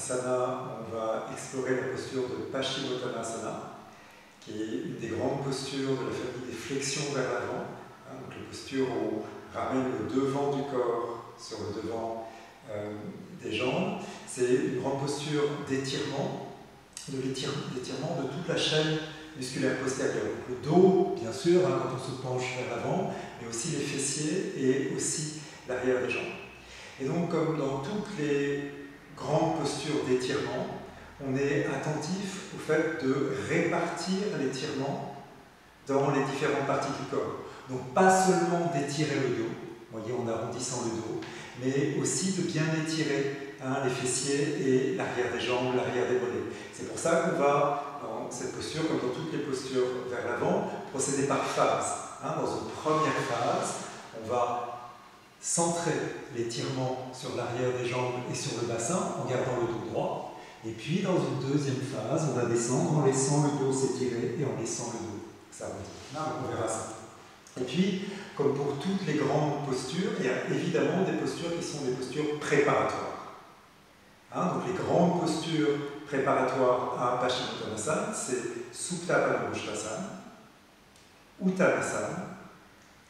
asana, on va explorer la posture de Paschimottanasana, qui est une des grandes postures de la famille des flexions vers l'avant. Donc la posture où on ramène le devant du corps sur le devant des jambes. C'est une grande posture d'étirement, de l'étirement de toute la chaîne musculaire postérieure. Donc le dos, bien sûr, quand on se penche vers l'avant, mais aussi les fessiers et aussi l'arrière des jambes. Et donc, comme dans toutes les grandes postures d'étirement, on est attentif au fait de répartir l'étirement dans les différentes parties du corps. Donc, pas seulement d'étirer le dos, vous voyez, en arrondissant le dos, mais aussi de bien étirer les fessiers et l'arrière des jambes, l'arrière des mollets. C'est pour ça qu'on va, dans cette posture, comme dans toutes les postures vers l'avant, procéder par phase. Dans une première phase, on va centrer l'étirement sur l'arrière des jambes et sur le bassin en gardant le dos droit. Et puis, dans une deuxième phase, on va descendre en laissant le dos s'étirer et en laissant le dos s'arrondir. On verra ça. Et puis, comme pour toutes les grandes postures, il y a évidemment des postures qui sont des postures préparatoires. Donc les grandes postures préparatoires à Paschimottanasana, c'est Supta Padma Mushtasana, Uttanasana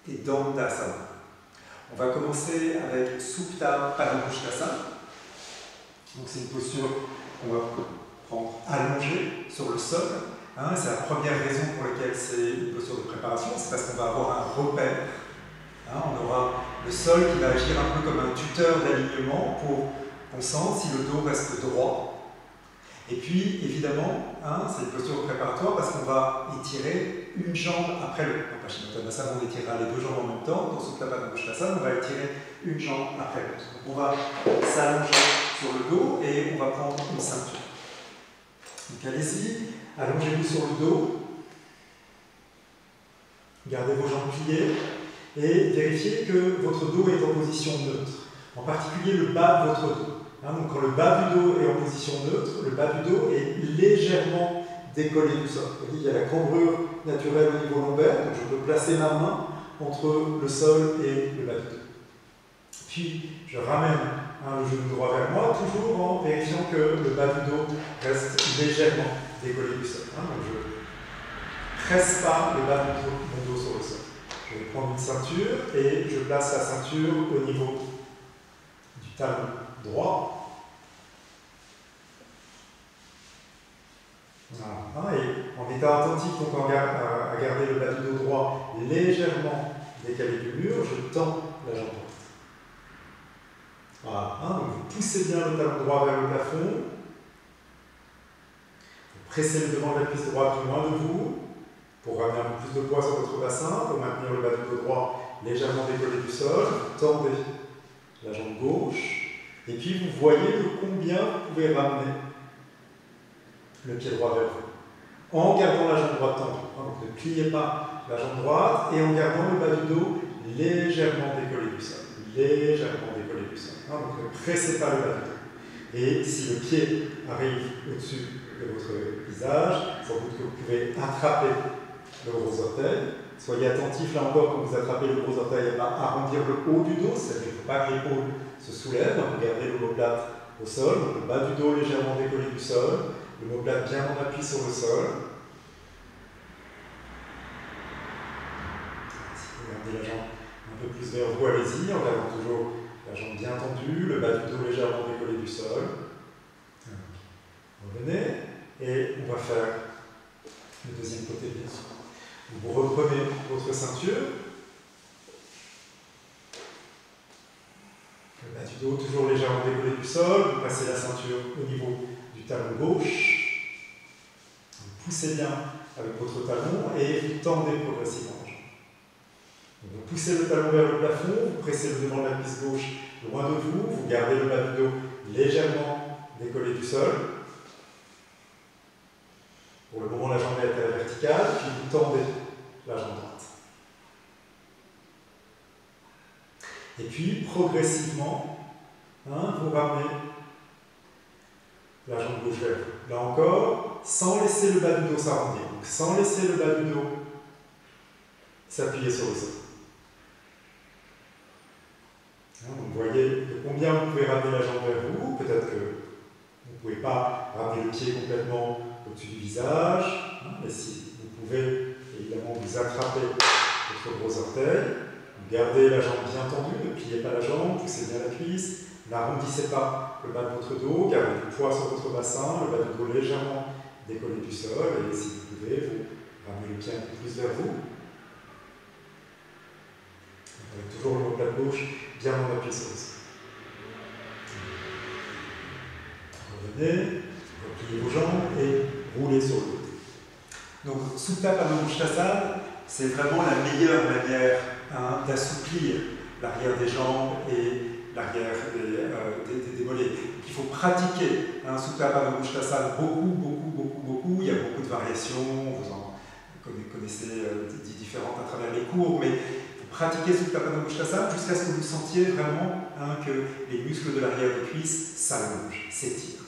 et Dandasana. On va commencer avec Supta Padma Mushtasana. Donc c'est une posture qu'on va prendre allongée sur le sol. C'est la première raison pour laquelle c'est une posture de préparation, c'est parce qu'on va avoir un repère. On aura le sol qui va agir un peu comme un tuteur d'alignement pour qu'on sente si le dos reste droit. Et puis, évidemment, c'est une posture préparatoire parce qu'on va étirer une jambe après l'autre. Dans Paschimottanasana, on étirera les deux jambes en même temps. Dans Supta Padma Mushtasana, on va étirer une jambe après l'autre. Donc, on va s'allonger sur le dos et on va prendre une ceinture. Donc, allez-y, allongez-vous sur le dos. Gardez vos jambes pliées et vérifiez que votre dos est en position neutre. En particulier le bas de votre dos. Donc quand le bas du dos est en position neutre, le bas du dos est légèrement décollé du sol. Vous voyez, il y a la cambrure naturelle au niveau lombaire, donc je peux placer ma main entre le sol et le bas du dos. Puis je ramène le genou droit vers moi, toujours en vérifiant que le bas du dos reste légèrement décollé du sol. Donc je ne presse pas le bas de mon dos sur le sol. Je vais prendre une ceinture et je place la ceinture au niveau du talon droit. Voilà. Et en étant attentif donc à garder le bas du dos droit légèrement décalé du mur, je tends la jambe droite. Voilà. Donc vous poussez bien le talon droit vers le plafond. Vous pressez le devant de la cuisse droite loin de vous pour ramener un peu plus de poids sur votre bassin, pour maintenir le bas du dos droit légèrement décollé du sol. Vous tendez la jambe gauche. Et puis vous voyez de combien vous pouvez ramener le pied droit vers vous. En gardant la jambe droite tendue. Donc ne pliez pas la jambe droite et en gardant le bas du dos légèrement décollé du sol. Légèrement décollé du sol. Donc ne pressez pas le bas du dos. Et si le pied arrive au-dessus de votre visage, sans doute que vous pouvez attraper le gros orteil. Soyez attentif là encore quand vous attrapez le gros orteil à arrondir le haut du dos, c'est-à-dire qu'il ne faut pas que l'épaule se soulève, donc gardez l'omoplate au sol, donc le bas du dos légèrement décollé du sol, l'omoplate bien en appui sur le sol. Si vous gardez la jambe un peu plus vers vous, allez-y, en gardant toujours la jambe bien tendue, le bas du dos légèrement décollé du sol. Revenez, et on va faire le deuxième côté bien sûr. Vous reprenez votre ceinture. Le bas du dos toujours légèrement décollé du sol. Vous passez la ceinture au niveau du talon gauche. Vous poussez bien avec votre talon et vous tendez progressivement la jambe. Vous poussez le talon vers le plafond, vous pressez le devant de la cuisse gauche loin de vous, vous gardez le bas du dos légèrement décollé du sol. Pour le moment, la jambe est à la verticale, puis vous tendez la jambe droite. Et puis, progressivement, vous ramenez la jambe gauche vers vous. Là encore, sans laisser le bas du dos s'arrondir. Donc, sans laisser le bas du dos s'appuyer sur le sol. Donc, vous voyez de combien vous pouvez ramener la jambe vers vous. Peut-être que vous Vous ne pouvez pas ramener le pied complètement au-dessus du visage, hein, mais si vous pouvez évidemment vous attraper votre gros orteil, gardez la jambe bien tendue, ne pliez pas la jambe, poussez bien la cuisse, n'arrondissez pas le bas de votre dos, gardez du poids sur votre bassin, le bas du dos légèrement décollé du sol, et si vous pouvez, vous ramenez le pied un peu plus vers vous. Avec toujours l'omoplate gauche bien en appui sur le sol. Revenez, repliez vos jambes et roulez sur le côté. Donc, Supta Padma Uttanasana, c'est vraiment la meilleure manière d'assouplir l'arrière des jambes et l'arrière des mollets. Donc, il faut pratiquer Supta Padma Uttanasana beaucoup. Il y a beaucoup de variations, vous en connaissez différentes à travers les cours, mais pratiquez Supta Padma Uttanasana jusqu'à ce que vous sentiez vraiment que les muscles de l'arrière des cuisses s'allongent, s'étirent.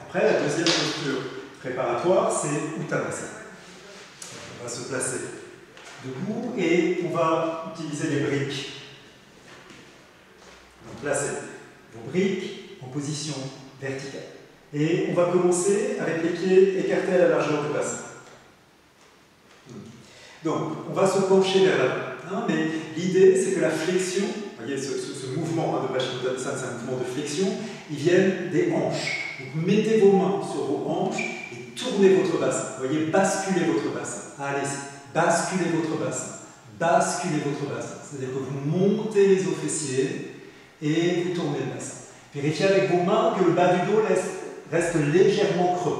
Après, la deuxième posture préparatoire, c'est Uttanasana. On va se placer debout et on va utiliser les briques. Donc, placez vos briques en position verticale. Et on va commencer avec les pieds écartés à la largeur du bassin. Donc, on va se pencher vers l'avant. Mais l'idée, c'est que la flexion, vous voyez, ce mouvement de Paschimottanasana, c'est un mouvement de flexion, ils viennent des hanches. Donc, mettez vos mains sur vos hanches et tournez votre bassin. Vous voyez, basculez votre bassin. Allez, basculez votre bassin. Basculez votre bassin. C'est-à-dire que vous montez les os fessiers et vous tournez le bassin. Vérifiez avec vos mains que le bas du dos reste légèrement creux.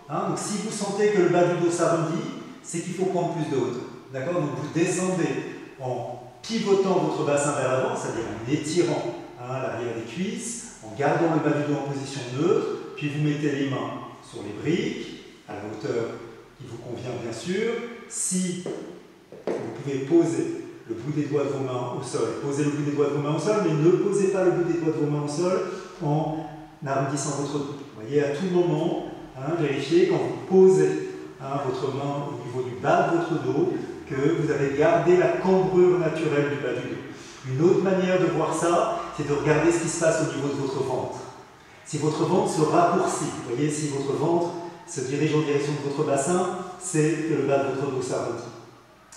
Donc, si vous sentez que le bas du dos s'arrondit, c'est qu'il faut prendre plus de hauteur. D'accord? Donc, vous descendez en pivotant votre bassin vers l'avant, c'est-à-dire en étirant l'arrière des cuisses, en gardant le bas du dos en position neutre, puis vous mettez les mains sur les briques, à la hauteur qui vous convient bien sûr. Si vous pouvez poser le bout des doigts de vos mains au sol, posez le bout des doigts de vos mains au sol, mais ne posez pas le bout des doigts de vos mains au sol en arrondissant votre dos. Vous voyez, à tout moment, vérifiez quand vous posez votre main au niveau du bas de votre dos, que vous avez gardé la cambrure naturelle du bas du dos. Une autre manière de voir ça, c'est de regarder ce qui se passe au niveau de votre ventre. Si votre ventre se raccourcit, vous voyez, si votre ventre se dirige en direction de votre bassin, c'est que le bas de votre dos s'arrondit.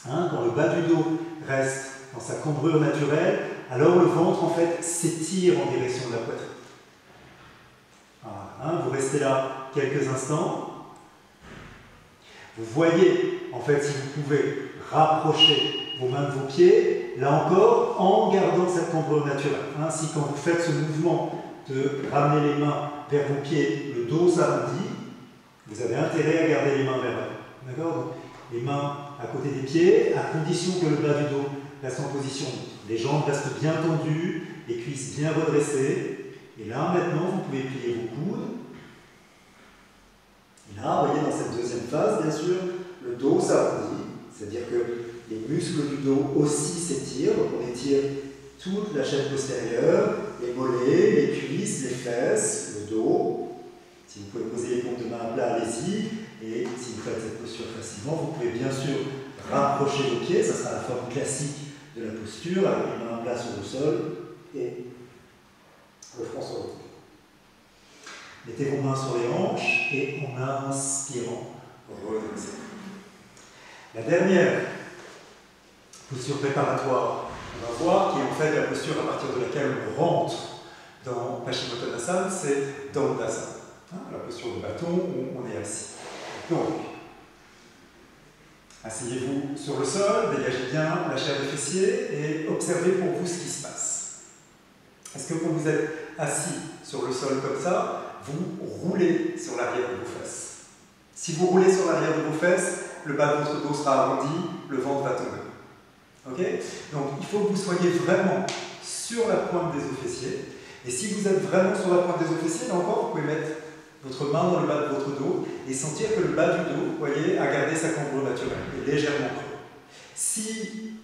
Quand le bas du dos reste dans sa cambrure naturelle, alors le ventre en fait s'étire en direction de la poitrine. Voilà, vous restez là quelques instants. Vous voyez, en fait, si vous pouvez rapprocher vos mains de vos pieds, là encore, en gardant cette cambrure naturelle. Si quand vous faites ce mouvement de ramener les mains vers vos pieds, le dos s'arrondit, vous avez intérêt à garder les mains vers l'avant. D'accord? Donc, les mains à côté des pieds, à condition que le bas du dos reste en position. Les jambes restent bien tendues, les cuisses bien redressées. Et là, maintenant, vous pouvez plier vos coudes. Et là, vous voyez, dans cette deuxième phase, bien sûr, le dos s'arrondit, c'est-à-dire que les muscles du dos aussi s'étirent, donc on étire toute la chaîne postérieure, les mollets, les cuisses, les fesses, le dos. Si vous pouvez poser les paumes de main à plat, allez-y. Et si vous faites cette posture facilement, vous pouvez bien sûr rapprocher vos pieds, ça sera la forme classique de la posture, avec les mains à plat sur le sol et le front sur le dos. Mettez vos mains sur les hanches et en inspirant, redressez. La dernière posture préparatoire, on va voir, qui est en fait la posture à partir de laquelle on rentre dans Paschimottanasana, c'est Dandasana, la posture de bâton où on est assis. Donc, asseyez-vous sur le sol, dégagez bien la chair des fessiers et observez pour vous ce qui se passe. Est-ce que quand vous êtes assis sur le sol comme ça, vous roulez sur l'arrière de vos fesses? Si vous roulez sur l'arrière de vos fesses, le bas de votre dos sera arrondi, le ventre va tomber. Okay? Donc il faut que vous soyez vraiment sur la pointe des os fessiers. Et si vous êtes vraiment sur la pointe des os fessiers, là encore, vous pouvez mettre votre main dans le bas de votre dos et sentir que le bas du dos, vous voyez, a gardé sa cambrure naturelle, est légèrement creux. Si,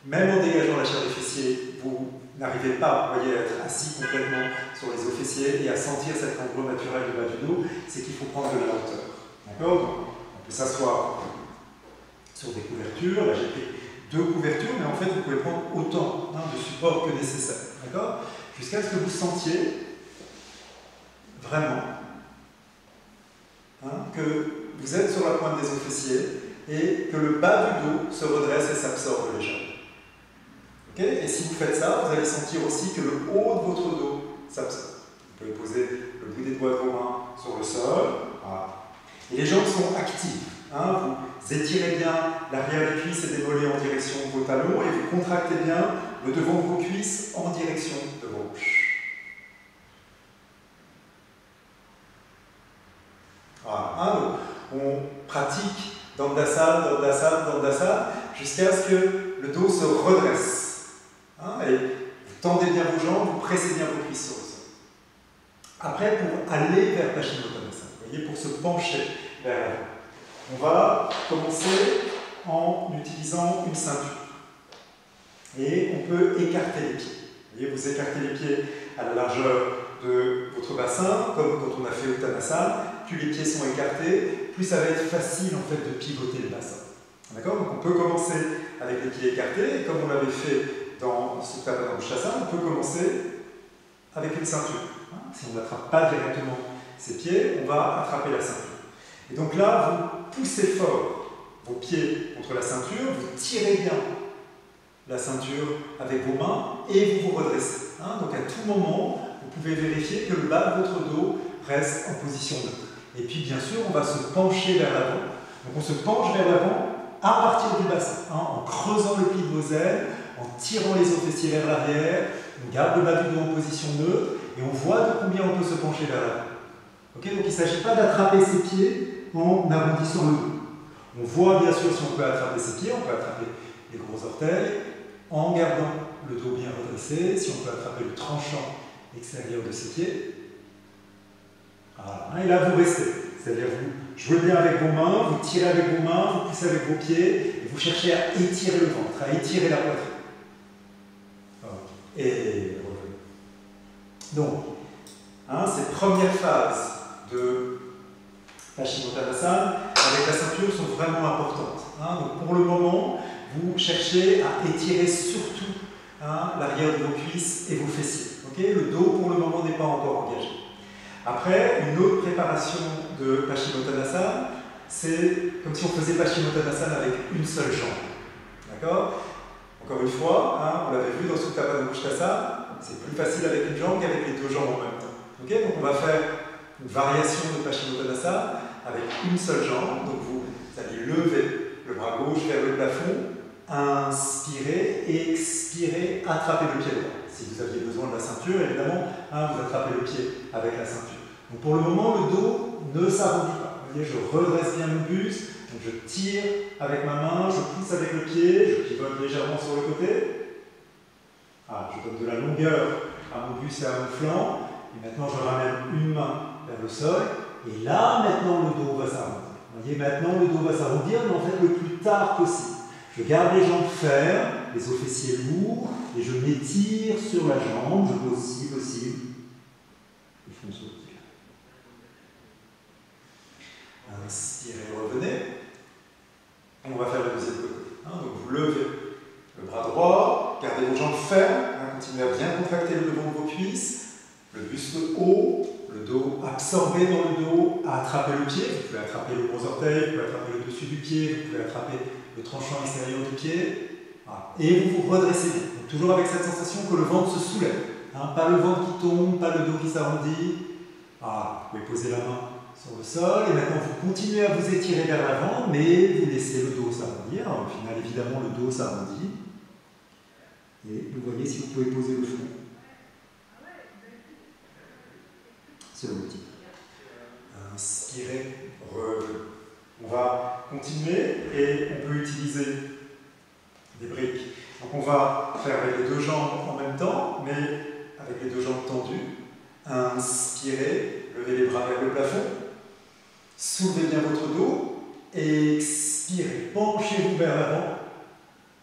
même en dégageant la chair des fessiers, vous n'arrivez pas, vous voyez, à être assis complètement sur les os fessiers et à sentir cette cambrure naturelle du bas du dos, c'est qu'il faut prendre de la hauteur. D'accord? Donc, on peut s'asseoir sur des couvertures. Là, j'ai pris 2 couvertures, mais en fait, vous pouvez prendre autant de support que nécessaire. D'accord? Jusqu'à ce que vous sentiez vraiment que vous êtes sur la pointe des os fessiers et que le bas du dos se redresse et s'absorbe légèrement. Okay? Et si vous faites ça, vous allez sentir aussi que le haut de votre dos s'absorbe. Vous pouvez poser le bout des doigts de vos mains sur le sol. Voilà. Et les jambes sont actives. Vous étirez bien l'arrière des cuisses et des mollets en direction de vos talons et vous contractez bien le devant de vos cuisses en direction de vos hanches. Voilà. Donc, on pratique Dandasana, jusqu'à ce que le dos se redresse. Et vous tendez bien vos jambes, vous pressez bien vos cuisses sur le sol. Après, pour aller vers Paschimottanasana, vous voyez, pour se pencher vers l'avant, on va commencer en utilisant une ceinture. Et on peut écarter les pieds. Vous voyez, vous écartez les pieds à la largeur de votre bassin, comme quand on a fait Uttanasana. Plus les pieds sont écartés, plus ça va être facile en fait de pivoter le bassin. D'accord? Donc on peut commencer avec les pieds écartés, et comme on l'avait fait dans Supta Padang Usthasana, on peut commencer avec une ceinture. Si on n'attrape pas directement ses pieds, on va attraper la ceinture. Et donc là, vous poussez fort vos pieds contre la ceinture, vous tirez bien la ceinture avec vos mains et vous vous redressez. Donc à tout moment, vous pouvez vérifier que le bas de votre dos reste en position neutre. Et puis bien sûr, on va se pencher vers l'avant. Donc on se penche vers l'avant à partir du bassin, en creusant le pli de vos ailes, en tirant les os fessiers vers l'arrière, on garde le bas du dos en position neutre et on voit de combien on peut se pencher vers l'avant. Okay, donc il ne s'agit pas d'attraper ses pieds en arrondissant le dos. On voit bien sûr si on peut attraper ses pieds, on peut attraper les gros orteils en gardant le dos bien redressé, si on peut attraper le tranchant extérieur de ses pieds. Voilà. Et là vous restez, c'est-à-dire vous jouez bien avec vos mains, vous tirez avec vos mains, vous poussez avec vos pieds et vous cherchez à étirer le ventre, à étirer la poitrine. Et revenez. Donc, ces premières phases de Paschimottanasana avec la ceinture sont vraiment importantes. Donc pour le moment, vous cherchez à étirer surtout l'arrière de vos cuisses et vos fessiers. Okay? Le dos pour le moment n'est pas encore engagé. Après, une autre préparation de Paschimottanasana, c'est comme si on faisait Paschimottanasana avec une seule jambe. D'accord? Encore une fois, on l'avait vu dans Supta Padang Usthasana, c'est plus facile avec une jambe qu'avec les deux jambes en même temps. Okay? Donc on va faire une variation de Paschimottanasana avec une seule jambe. Donc vous allez lever le bras gauche vers le plafond, inspirez, expirez, attrapez le pied droit. Si vous aviez besoin de la ceinture, évidemment, vous attrapez le pied avec la ceinture. Donc pour le moment, le dos ne s'arrondit pas. Vous voyez, je redresse bien mon buste, donc je tire avec ma main, je pousse avec le pied, je pivote légèrement sur le côté. Je donne de la longueur à mon buste et à mon flanc. Et maintenant, je ramène une main vers le sol. Et là, maintenant, le dos va s'arrondir. Vous voyez, maintenant, le dos va s'arrondir, mais en fait, le plus tard possible. Je garde les jambes fermes, les os fessiers lourds, et je m'étire sur la jambe, je pose si possible. Je fonce au pied. Inspirez, revenez. Et on va faire le deuxième côté. Donc vous levez le bras droit, gardez vos jambes fermes, continuez à bien contracter le devant de vos cuisses, le buste haut, le dos absorbé dans le dos, à attraper le pied. Vous pouvez attraper le gros orteil, vous pouvez attraper le dessus du pied, vous pouvez attraper le tranchant extérieur du pied. Voilà. Et vous vous redressez bien. Donc, toujours avec cette sensation que le ventre se soulève. Pas le ventre qui tombe, pas le dos qui s'arrondit. Vous pouvez poser la main sur le sol. Et maintenant, vous continuez à vous étirer vers l'avant, mais vous laissez le dos s'arrondir. Au final, évidemment, le dos s'arrondit. Et vous voyez si vous pouvez poser le front. C'est l'outil. Inspirez, revenez. On va continuer et on peut utiliser des briques. Donc on va faire avec les deux jambes en même temps, mais avec les deux jambes tendues. Inspirez, levez les bras vers le plafond. Soulevez bien votre dos. Expirez, penchez-vous vers l'avant.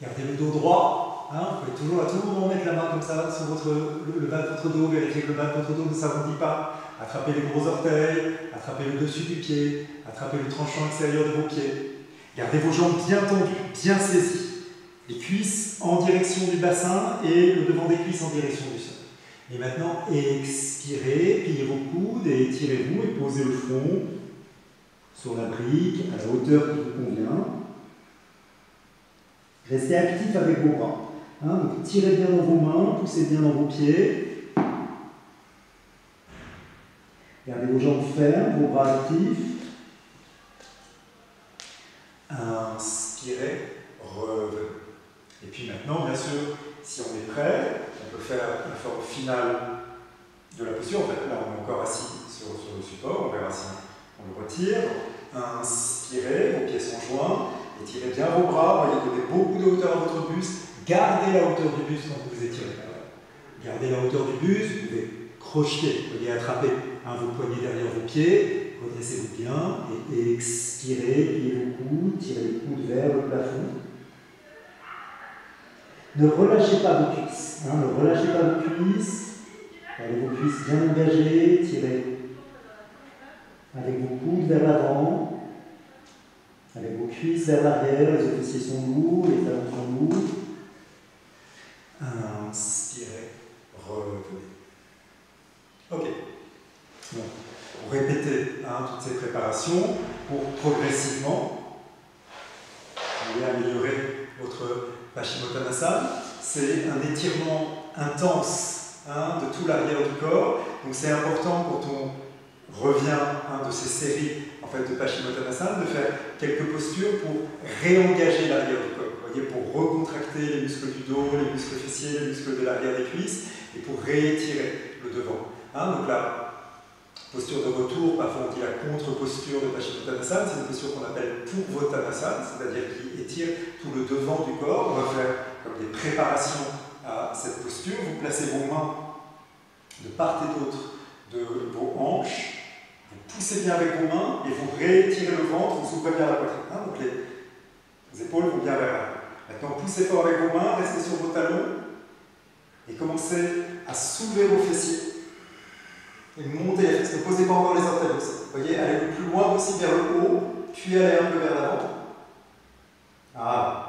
Gardez le dos droit. Vous pouvez toujours à tout moment mettre la main comme ça sur le bas de votre dos, vérifier que le bas de votre dos ne s'arrondit pas. Attrapez les gros orteils, attrapez le dessus du pied, attrapez le tranchant extérieur de vos pieds. Gardez vos jambes bien tendues, bien saisies. Les cuisses en direction du bassin et le devant des cuisses en direction du sol. Et maintenant, expirez, pliez vos coudes et étirez-vous et posez le front. sur la brique, à la hauteur qui vous convient. Restez actif avec vos bras. Hein, donc tirez bien dans vos mains, poussez bien dans vos pieds. Gardez vos jambes fermes, vos bras actifs. Inspirez, revenez. Et puis maintenant, bien sûr, si on est prêt, on peut faire la forme finale de la posture. En fait, là, on est encore assis sur le support. On verra si on le retire. Inspirez, vos pieds sont joints. Étirez bien vos bras. Voyez, donnez beaucoup de hauteur à votre buste. Gardez la hauteur du buste quand vous étirez. Gardez la hauteur du buste. Vous pouvez crocheter. Vous pouvez attraper vos poignets derrière vos pieds. Redressez-vous bien. Et expirez. Pliez vos coudes. Tirez les coudes vers le plafond. Ne relâchez pas vos cuisses. Hein, ne relâchez pas vos cuisses. Gardez vos cuisses bien engagées. Tirez avec vos coudes vers l'avant. Avec vos cuisses vers l'arrière. Les fessiers sont lourds. Les talons sont lourds. Inspirez. Revenez. Ok. Bon. Répétez toutes ces préparations pour progressivement améliorer votre Paschimottanasana. C'est un étirement intense de tout l'arrière du corps. Donc c'est important quand on revient de ces séries de Paschimottanasana de faire quelques postures pour réengager l'arrière du corps. Vous voyez, pour recontracter les muscles du dos, les muscles fessiers, les muscles de l'arrière des cuisses et pour réétirer le devant. Donc la posture de retour, parfois on dit la contre-posture de Paschimottanasana, c'est une posture qu'on appelle Purvottanasana, c'est-à-dire qui étire tout le devant du corps. On va faire comme des préparations à cette posture. Vous placez vos mains de part et d'autre de vos hanches, vous poussez bien avec vos mains et vous réétirez le ventre, vous ouvrez bien la poitrine. Donc les épaules vont bien vers l'arrière. Maintenant, poussez fort avec vos mains, restez sur vos talons et commencez à soulever vos fessiers. Et montez les fesses, ne posez pas encore les orteils. Vous voyez, allez le plus loin possible vers le haut, puis allez un peu vers l'avant.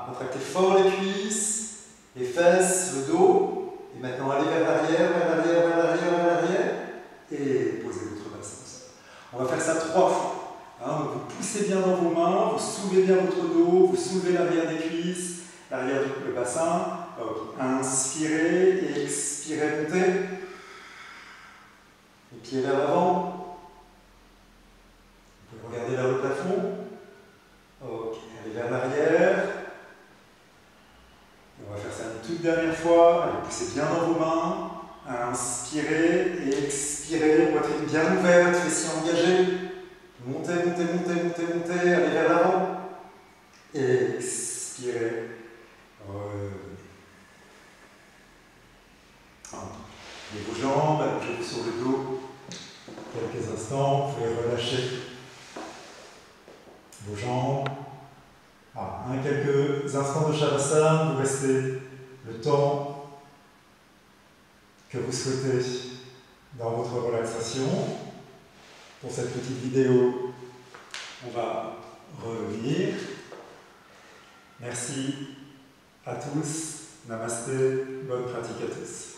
Contractez fort les cuisses, les fesses, le dos. Et maintenant, allez vers l'arrière, vers l'arrière, vers l'arrière, vers l'arrière. Et posez votre bassin. On va faire ça 3 fois. Donc vous poussez bien dans vos mains, vous soulevez bien votre dos, vous soulevez l'arrière des cuisses, l'arrière du bassin. Inspirez et expirez, montez. Les pieds vers l'avant. Vous pouvez regarder vers le plafond. Ok, allez vers l'arrière. On va faire ça une toute dernière fois. Allez, poussez bien dans vos mains. Inspirez et expirez. Poitrine bien ouverte, fessiers engagés. Montez, montez, montez, montez, montez. Allez vers l'avant. Et expirez. Revenez. Levez vos jambes, allongez-vous sur le dos. Quelques instants, vous pouvez relâcher vos jambes. Quelques instants de Shavasana, vous restez le temps que vous souhaitez dans votre relaxation. Pour cette petite vidéo, on va revenir. Merci à tous. Namasté, bonne pratique à tous.